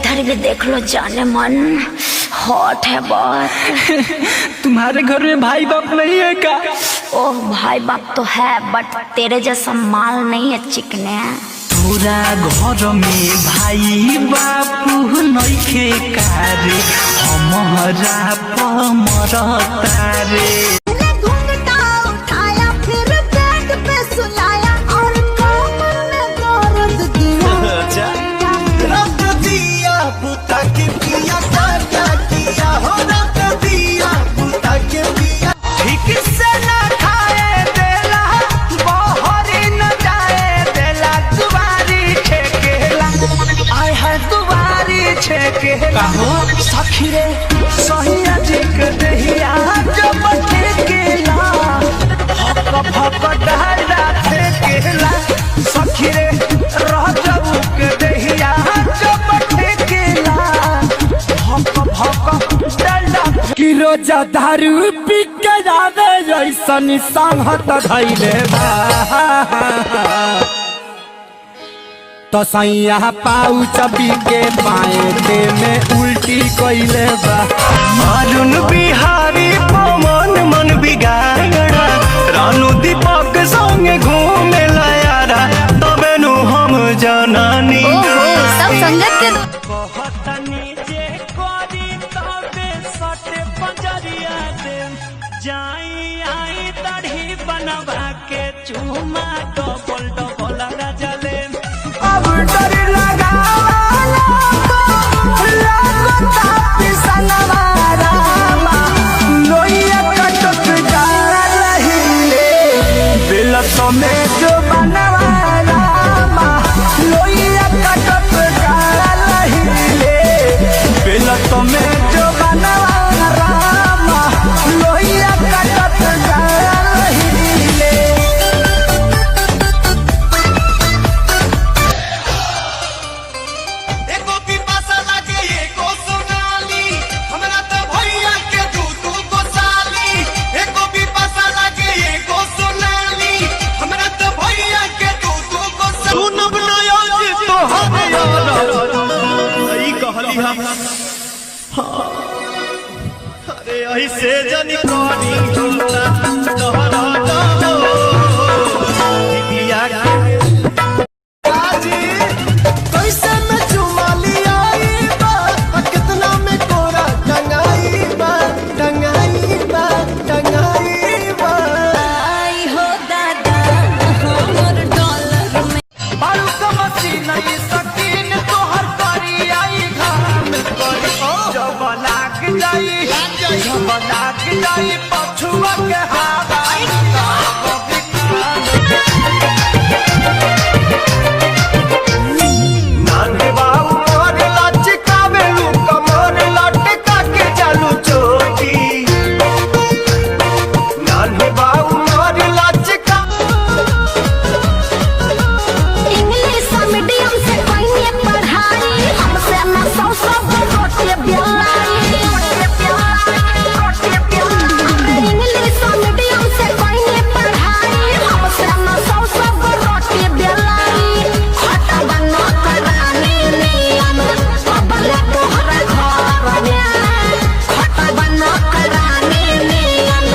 इधर भी देख लो जाने मन हॉट है बहुत। तुम्हारे घर में भाई बाप नहीं है क्या? ओह भाई बाप तो है बट तेरे जैसा माल नहीं है चिकने। पूरा घर में भाई बापू नइखे कारे हमारा पमरता रे। सखी रे सहिया जी के दहिया जब ठेकेला भक भक डाला ठेकेला। सखी रे रह जाऊ के दहिया जब ठेकेला भक भक डाला। कि रोजा दारू पी के जावे ऐसन संगत धइले बा तो सैया पाऊ चबी के पाए में उल्टी कइले बा। अरुण बिहारी पवन मन बिगाड़ा रानू दीपक संगे घूमे लायारा तबे नु हम जनानी। सब संगत के बहुत नीचे कोरी तबे सटे पंजरिया दे जाई आई दाढ़ी बनवा के चूमा डबल डबल गजले। अब डर लगा तो में जो बनवाला लोइया कटप ले बिल तो में जो बनवाला लोइया कटप ले। एको की पासा लागे एको सोनाली हमरा तो भैया के दू को साली। एको की पासा लागे एको सोनाली हमरा तो भैया के दू को साली। सुनब ना आज तो हम सही कहली हम। अरे ऐसे जनी कोनी होला तोहरा दिया पछुआ के हाथ नानी बाबू मोर लचकावे लू कमर लटका के चालू चोटी। नानी बाबू मोर लचका इंग्लिश मीडियम से पढ़ने पढ़ाई हमसे ना सौ रोटी बेलाई। इंग्लिश मीडियम से पढ़ने पढ़ाई हमसे ना सौ रोटी बेलाई। खटा बना कराने नियम कबले तोहरा घर में। खटा बना कराने नियम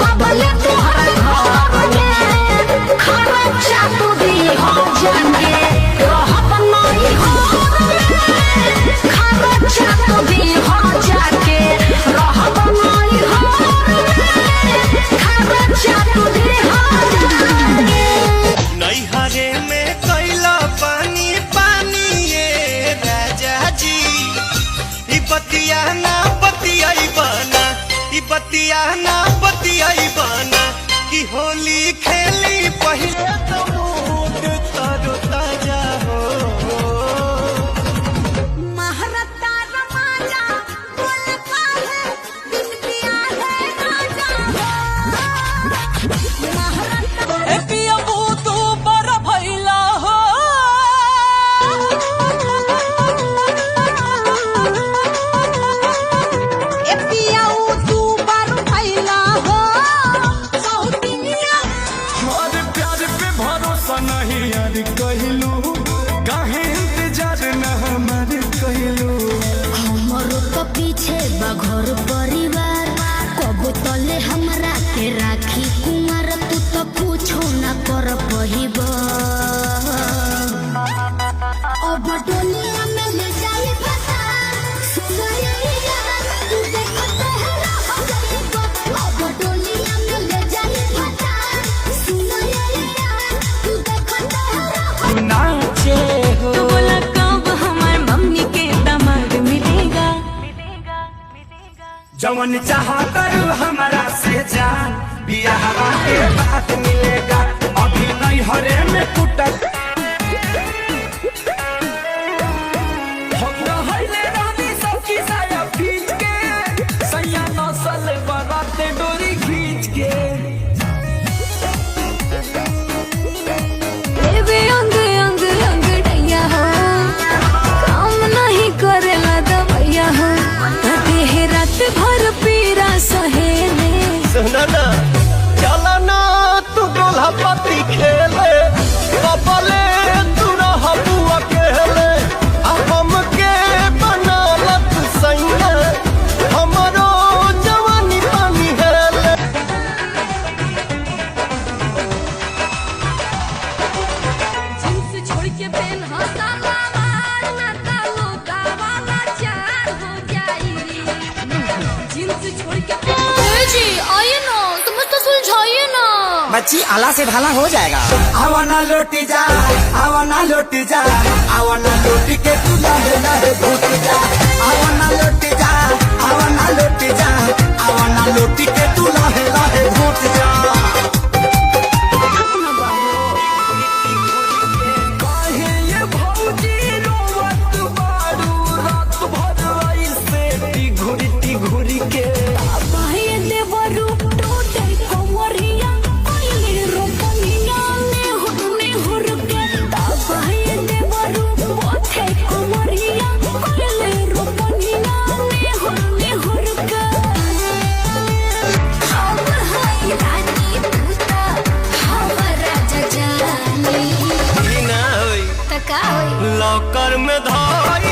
कबले तोहरा घर में। खर्चा तू भी हो जाने रहब नहीं हो खर्चा तू भी हो जाके रहब नहीं हो खर्चा तू भी हो जाके। नैहरे में कैला पानी पानी ये राजा जी। ई बतिया ना बतियाई बना ई बतिया ना बतियाई बना कि होली खेली पहले तो मूड तरो ताजा हो। महरता रमाजा बोल पाहे दिन पिया है राजा महरता ए पिया वो तू बड़ा भइला हो ए पिया तू बारू भइला हो सौतिनिया। हमारे प्यार पे भरोसा नहीं यार कहलू काहे इंतजार न हमारे कहलू। बा घर परिवार कबो तले हमरा के राखी कुमार तू तो कुछो ना कर पहिबा अब दुनिया में ले जाई पता सुनया तू देखो तेरा हो जाएगा अब दुनिया में ले जाई पता सुनया तू देखो तेरा हो नाचे हो तो बोला कब हमार मम्मी के दामाद मिलेगा जवन चाहा करू हमारा से जान बियाह के बाद मिलेगा अभी नहीं हरे में कुटक हम रहले रानी सबकी साया खींच के सैया नसल बराते डोरी खींच के देवे अंग अंग अंग डैया हो काम नहीं करेला दवैया हो देह रात भर पीरा सहेले सुना ना चला ना तू गोला पति खेले कपले तू रह बुआ खेले हम के बनालत सैया हमरो जवानी पानी हेले जींस छोड़ के पेन हसाला ना तालो गावाला चार हो जाई जींस छोड़ के जी आइए ना तुम तो सुलझाइए ना बच्ची आला से भाला हो जाएगा। आवाना लोटी जा आवाना लोटी जा आवाना लोटी के तू लहे लहे भूत जा आवाना लोटी जा आवाना लोटी जा आवाना लोटी के तू लहे लहे भूत जा काहे ये भौजी रोवत बारू रात भर ऐसे घुरी के बाहे देवरु टोटे कोमरिया कोइले रोपनिया ने हुरके बाहे देवरु बोथे कोमरिया कोइले रोपनिया ने हुरके हम हाय रानी पूता हमरा जजानी ना होई तका होई लॉकर में धाई